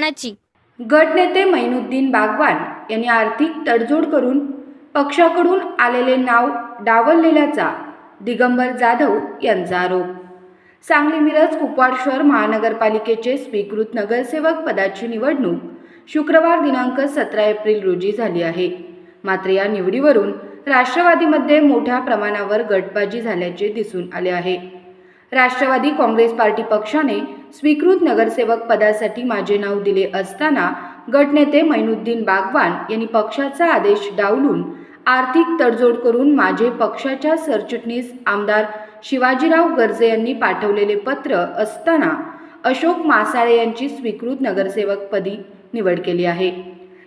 बागवानाची। गटनेते मैनुद्दीन बागवान यांनी आर्थिक तडजोड करून पक्षाकडून आलेले नाव डावलल्याचा दिगंबर जाधव यांचा आरोप। सांगली मिरज कुपवाड शहर महानगरपालिकेचे स्वीकृत नगरसेवक पदाची निवडणूक शुक्रवार दिनांक 17 एप्रिल रोजी झाली आहे। मात्र या निवडीवरून राष्ट्रवादीमध्ये मोठ्या प्रमाणावर गटबाजी झाल्याचे दिसून आले आहे। राष्ट्रवादी काँग्रेस पार्टी पक्षाने स्वीकृत नगरसेवक पदासाठी माझे नाव दिले असताना गटनेते मैनुद्दीन बागवान यांनी पक्षाचा आदेश डावलून आर्थिक तडजोड करून माझे पक्षाच्या सरचिटणीस आमदार शिवाजीराव गर्जे यांनी पाठवलेले पत्र असताना अशोक मासाळे यांची स्वीकृत नगरसेवकपदी निवड केली आहे।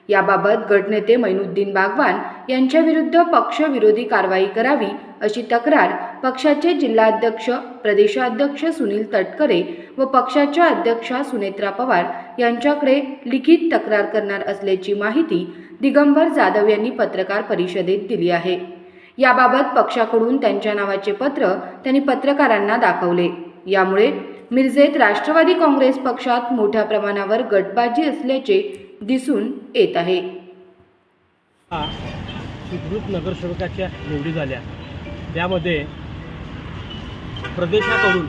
याबाबत गटनेते मैनुद्दीन बागवान यांच्या विरुद्ध पक्षविरोधी कारवाई करावी अशी तक्रार पक्षाचे जिल्हाध्यक्ष प्रदेशाध्यक्ष सुनील तटकरे व पक्षाच्या अध्यक्षा सुनेत्रा पवार यांच्याकडे लिखित तक्रार करणार असल्याची माहिती दिगंबर जाधव यांनी पत्रकार परिषदेत दिली आहे। याबाबत पक्षाकडून त्यांच्या नावाचे पत्र त्यांनी पत्रकारांना दाखवले। यामुळे मिरजेत राष्ट्रवादी काँग्रेस पक्षात मोठ्या प्रमाणावर गटबाजी असल्याचे दिसून येत आहे। स्वीकृत नगरसेवकाच्या निवडी झाल्या, त्यामध्ये प्रदेशाकडून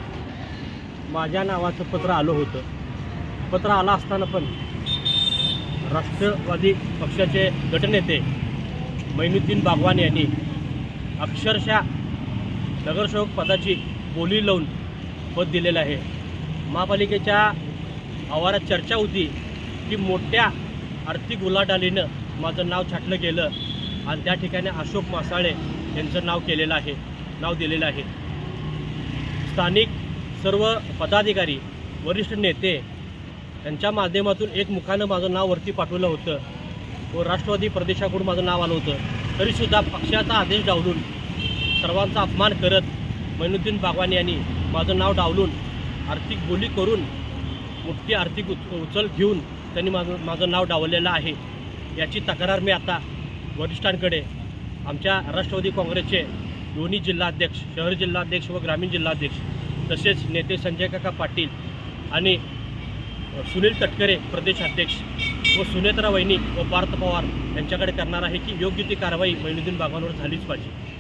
माझ्या नावाचं पत्र आलं होतं। पत्र आलं असताना पण राष्ट्रवादी पक्षाचे गटनेते मैनुद्दीन बागवान यांनी अक्षरशः नगरसेवक पदाची बोली लावून पद दिलेलं आहे। महापालिकेच्या आवारात चर्चा होती की मोठ्या आर्थिक उलाढालीनं माझं नाव छाटलं गेलं आणि त्या ठिकाणी अशोक मासाळे यांचं नाव दिलेलं आहे। स्थानिक सर्व पदाधिकारी वरिष्ठ नेते यांच्या माध्यमातून एकमुखानं माझं नाव वरती पाठवलं होतं व राष्ट्रवादी प्रदेशाकडून माझं नाव आलं होतं। तरीसुद्धा पक्षाचा आदेश डावलून सर्वांचा अपमान करत मैनुद्दीन बागवान यांनी माझं नाव डावलून आर्थिक बोली करून मोठी आर्थिक उचल घेऊन त्यांनी माझं नाव डावललेलं आहे। याची तक्रार मी आता वरिष्ठांकडे आमच्या राष्ट्रवादी काँग्रेसचे दोन्ही जिल्हाध्यक्ष, शहर जिल्हाध्यक्ष व ग्रामीण जिल्हाध्यक्ष तसेच नेते संजय काका पाटील आणि सुनील तटकरे प्रदेशाध्यक्ष व सुनेत्रा वहिनी व पार्थ पवार यांच्याकडे करणार आहे की योग्य ती कारवाई मैनुद्दीन बागवानवर झालीच पाहिजे।